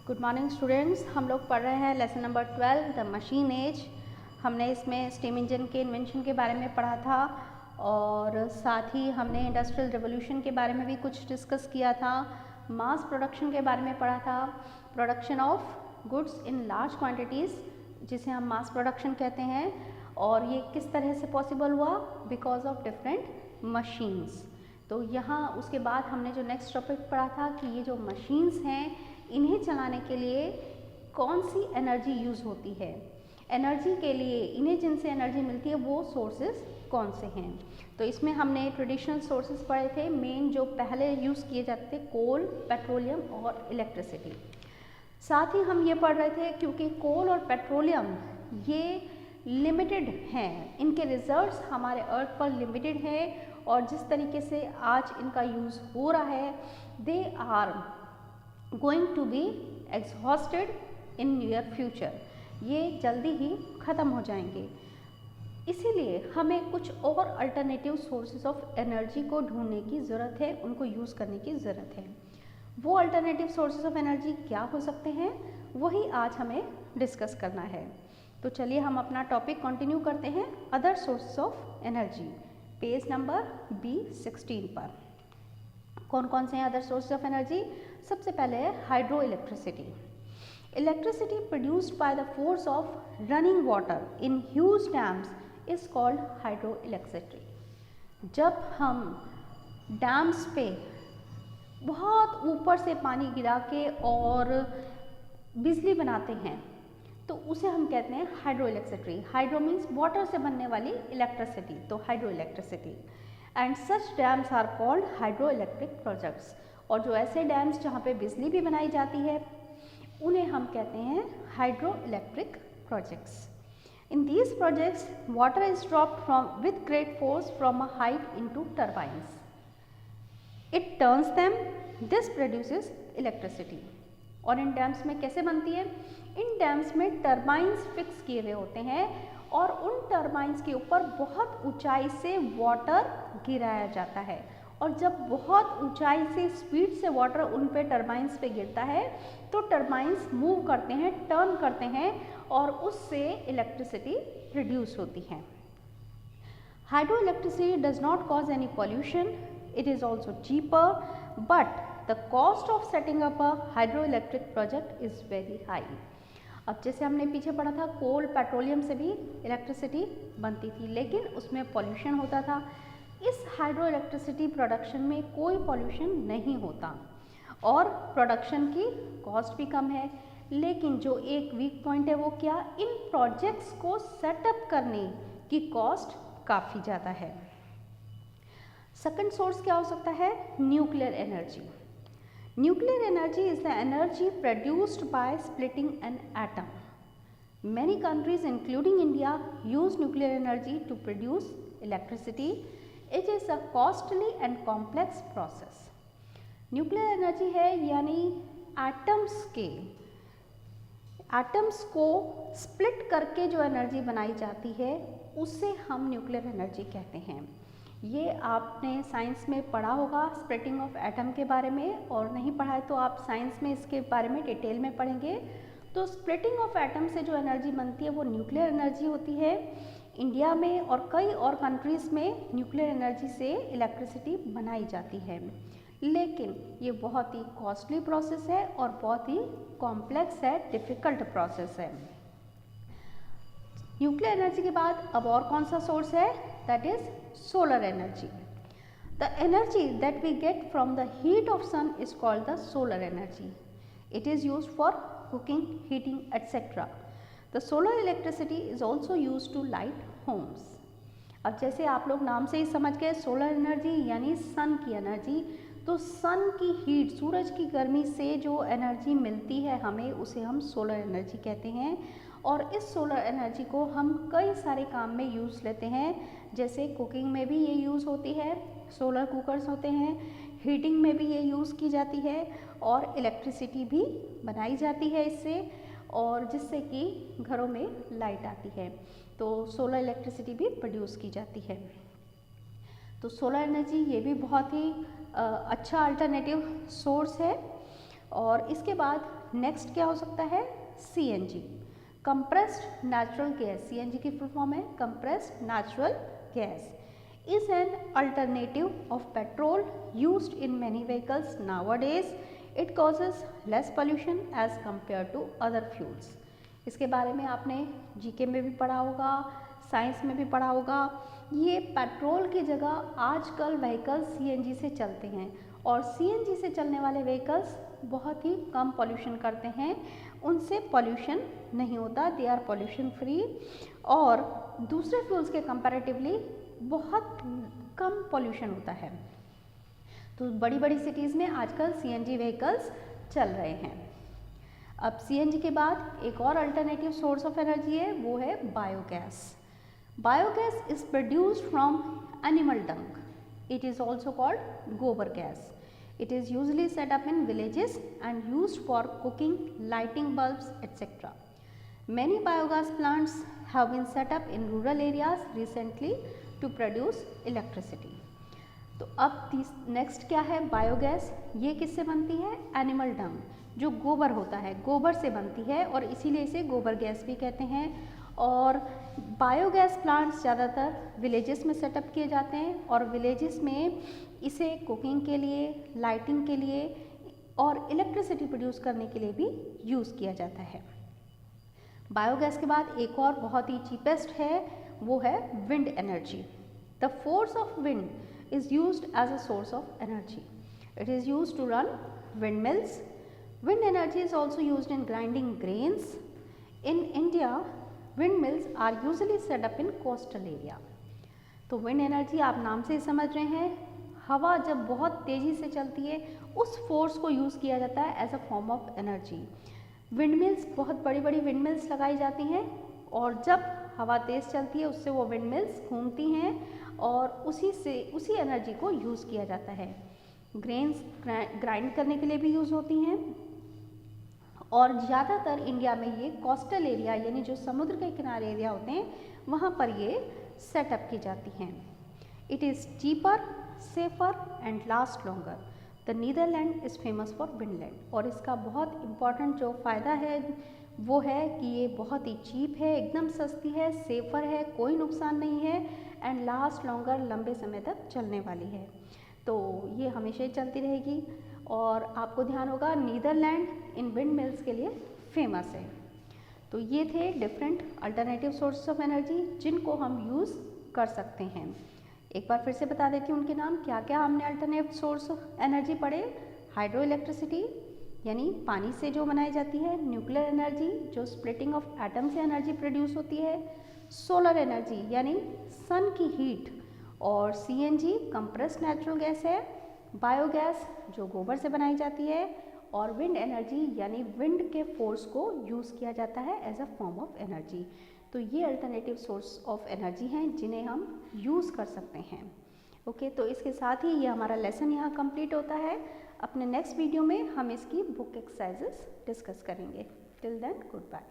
Good morning students. हम लोग पढ़ रहे हैं lesson number 12 the machine age. हमने इसमें स्टीम इंजन के इन्वेंशन के बारे में पढ़ा था और साथ ही हमने इंडस्ट्रियल रिवोल्यूशन के बारे में भी कुछ डिस्कस किया था। मास प्रोडक्शन के बारे में पढ़ा था, production of goods in large quantities जिसे हम मास प्रोडक्शन कहते हैं, और ये किस तरह से पॉसिबल हुआ, बिकॉज ऑफ डिफरेंट मशीन्स। तो यहाँ उसके बाद हमने जो नेक्स्ट टॉपिक पढ़ा था कि ये जो मशीन्स हैं इन्हें चलाने के लिए कौन सी एनर्जी यूज़ होती है, एनर्जी के लिए इन्हें जिनसे एनर्जी मिलती है वो सोर्सेज कौन से हैं। तो इसमें हमने ट्रेडिशनल सोर्सेज पढ़े थे, मेन जो पहले यूज़ किए जाते थे कोल, पेट्रोलियम और इलेक्ट्रिसिटी। साथ ही हम ये पढ़ रहे थे क्योंकि कोल और पेट्रोलियम ये लिमिटेड हैं, इनके रिजर्व्स हमारे अर्थ पर लिमिटेड है और जिस तरीके से आज इनका यूज़ हो रहा है they are going to be exhausted in near future, ये जल्दी ही ख़त्म हो जाएंगे। इसीलिए हमें कुछ और अल्टरनेटिव सोर्सेज ऑफ एनर्जी को ढूंढने की ज़रूरत है, उनको यूज़ करने की ज़रूरत है। वो अल्टरनेटिव सोर्सेज ऑफ एनर्जी क्या हो सकते हैं, वही आज हमें डिस्कस करना है। तो चलिए हम अपना टॉपिक कंटिन्यू करते हैं, other sources of energy, page number B16 पर। कौन कौन से हैं अदर सोर्सेज ऑफ एनर्जी? सबसे पहले है hydro electricity. Electricity produced by the force of running water in huge dams is called hydro electricity. जब हम डैम्स पे बहुत ऊपर से पानी गिरा के और बिजली बनाते हैं तो उसे हम कहते हैं hydro electricity. Hydro means water से बनने वाली इलेक्ट्रिसिटी, तो hydro electricity. And such dams are called hydro electric projects. और जो ऐसे डैम्स जहाँ पे बिजली भी बनाई जाती है उन्हें हम कहते हैं hydro electric projects. In these projects water is dropped from with great force from a height into turbines. It turns them, this produces electricity. और इन डैम्स में कैसे बनती है? इन डैम्स में टर्बाइंस फिक्स किए हुए होते हैं और उन टर्बाइंस के ऊपर बहुत ऊंचाई से वाटर गिराया जाता है, और जब बहुत ऊंचाई से स्पीड से वाटर उन पे टर्बाइंस पे गिरता है तो टर्बाइंस मूव करते हैं, टर्न करते हैं और उससे इलेक्ट्रिसिटी प्रोड्यूस होती है। Hydro electricity does not cause any pollution, it is also cheaper, but the cost of setting up a hydro electric project is very high. अब जैसे हमने पीछे पढ़ा था कोल पेट्रोलियम से भी इलेक्ट्रिसिटी बनती थी लेकिन उसमें पॉल्यूशन होता था। इस हाइड्रो इलेक्ट्रिसिटी प्रोडक्शन में कोई पॉल्यूशन नहीं होता और प्रोडक्शन की कॉस्ट भी कम है। लेकिन जो एक वीक पॉइंट है वो क्या, इन प्रोजेक्ट्स को सेटअप करने की कॉस्ट काफ़ी ज़्यादा है। सेकंड सोर्स क्या हो सकता है? Nuclear energy. Nuclear energy is the energy produced by splitting an atom. Many countries including India use nuclear energy to produce electricity. It is a costly and complex process. Nuclear energy है यानी atoms को split करके जो energy बनाई जाती है उसे हम न्यूक्लियर एनर्जी कहते हैं। ये आपने साइंस में पढ़ा होगा स्प्लिटिंग ऑफ एटम के बारे में, और नहीं पढ़ा है तो आप साइंस में इसके बारे में डिटेल में पढ़ेंगे। तो स्प्लिटिंग ऑफ एटम से जो एनर्जी बनती है वो न्यूक्लियर एनर्जी होती है। इंडिया में और कई और कंट्रीज़ में न्यूक्लियर एनर्जी से इलेक्ट्रिसिटी बनाई जाती है, लेकिन ये बहुत ही कॉस्टली प्रोसेस है और बहुत ही कॉम्प्लेक्स है, डिफ़िकल्ट प्रोसेस है। न्यूक्लियर एनर्जी के बाद अब और कौन सा सोर्स है? That is solar energy. The energy that we get from the heat of sun is called the solar energy. It is used for cooking, heating etcetera. The solar electricity is also used to light homes. अब जैसे आप लोग नाम से ही समझ गए solar energy यानी सन की एनर्जी, तो सन की हीट, सूरज की गर्मी से जो एनर्जी मिलती है हमें उसे हम सोलर एनर्जी कहते हैं। और इस सोलर एनर्जी को हम कई सारे काम में यूज़ लेते हैं, जैसे कुकिंग में भी ये यूज़ होती है, सोलर कुकर्स होते हैं, हीटिंग में भी ये यूज़ की जाती है और इलेक्ट्रिसिटी भी बनाई जाती है इससे, और जिससे कि घरों में लाइट आती है, तो सोलर इलेक्ट्रिसिटी भी प्रोड्यूस की जाती है। तो सोलर एनर्जी ये भी बहुत ही अच्छा अल्टरनेटिव सोर्स है। और इसके बाद नेक्स्ट क्या हो सकता है, CNG, compressed natural gas. CNG की फुल फॉर्म है compressed natural gas, is an alternative of petrol used in many vehicles nowadays. It causes less pollution as compared to other fuels. इसके बारे में आपने जीके में भी पढ़ा होगा, साइंस में भी पढ़ा होगा। ये पेट्रोल की जगह आजकल व्हीकल्स CNG से चलते हैं और CNG से चलने वाले व्हीकल्स बहुत ही कम पॉल्यूशन करते हैं, उनसे पॉल्यूशन नहीं होता, दे आर पॉल्यूशन फ्री और दूसरे फ्यूल्स के कंपैरेटिवली बहुत कम पॉल्यूशन होता है। तो बड़ी बड़ी सिटीज़ में आजकल CNG व्हीकल्स चल रहे हैं। अब CNG के बाद एक और अल्टरनेटिव सोर्स ऑफ एनर्जी है, वो है biogas. Biogas is produced from animal Dang. It is also called गोबर gas. It is usually set up in villages and used for cooking, lighting bulbs, etc. Many biogas plants have been set up in rural areas recently to produce electricity. तो अब next क्या है, biogas. ये किससे बनती है, animal डंग, जो गोबर होता है, गोबर से बनती है और इसीलिए इसे गोबर गैस भी कहते हैं। और बायोगैस प्लांट्स ज़्यादातर विलेजेस में सेटअप किए जाते हैं और विलेजेस में इसे कुकिंग के लिए, लाइटिंग के लिए और इलेक्ट्रिसिटी प्रोड्यूस करने के लिए भी यूज़ किया जाता है। बायोगैस के बाद एक और बहुत ही चीपेस्ट है, वो है wind energy. The force of wind is used as a source of energy. It is used to run wind mills. Wind energy is also used in grinding grains. In India wind mills are usually set up in coastal area. तो wind energy आप नाम से ही समझ रहे हैं, हवा जब बहुत तेज़ी से चलती है उस फोर्स को यूज़ किया जाता है as a form of energy. Wind mills, बहुत बड़ी बड़ी विंड मिल्स लगाई जाती हैं और जब हवा तेज़ चलती है उससे वो विंड मिल्स घूमती हैं और उसी एनर्जी को यूज़ किया जाता है। ग्रेन्स ग्राइंड करने के लिए भी यूज़ होती हैं और ज़्यादातर इंडिया में ये कोस्टल एरिया यानी जो समुद्र के किनारे एरिया होते हैं वहाँ पर ये सेटअप की जाती हैं। It is cheaper, safer and last longer. The Netherland is famous for windland. और इसका बहुत इम्पॉर्टेंट जो फ़ायदा है वो है कि ये बहुत ही चीप है, एकदम सस्ती है, सेफ़र है, कोई नुकसान नहीं है एंड लास्ट लॉन्गर, लंबे समय तक चलने वाली है। तो ये हमेशा ही चलती रहेगी। और आपको ध्यान होगा नीदरलैंड इन विंड मिल्स के लिए फेमस है। तो ये थे different alternative sources of energy जिनको हम यूज़ कर सकते हैं। एक बार फिर से बता देती हूँ उनके नाम, क्या क्या हमने अल्टरनेटिव सोर्स ऑफ एनर्जी पढ़े। हाइड्रो इलेक्ट्रिसिटी यानी पानी से जो बनाई जाती है, न्यूक्लियर एनर्जी जो स्प्लिटिंग ऑफ एटम से एनर्जी प्रोड्यूस होती है, सोलर एनर्जी यानी सन की हीट, और CNG कंप्रेस्ड नेचुरल गैस है, बायोगैस जो गोबर से बनाई जाती है, और विंड एनर्जी यानी विंड के फोर्स को यूज़ किया जाता है as a form of energy. तो ये अल्टरनेटिव सोर्स ऑफ एनर्जी हैं जिन्हें हम यूज़ कर सकते हैं। ओके, तो इसके साथ ही ये हमारा लेसन यहाँ कंप्लीट होता है। अपने नेक्स्ट वीडियो में हम इसकी बुक एक्सरसाइजेस डिस्कस करेंगे। Till then good bye.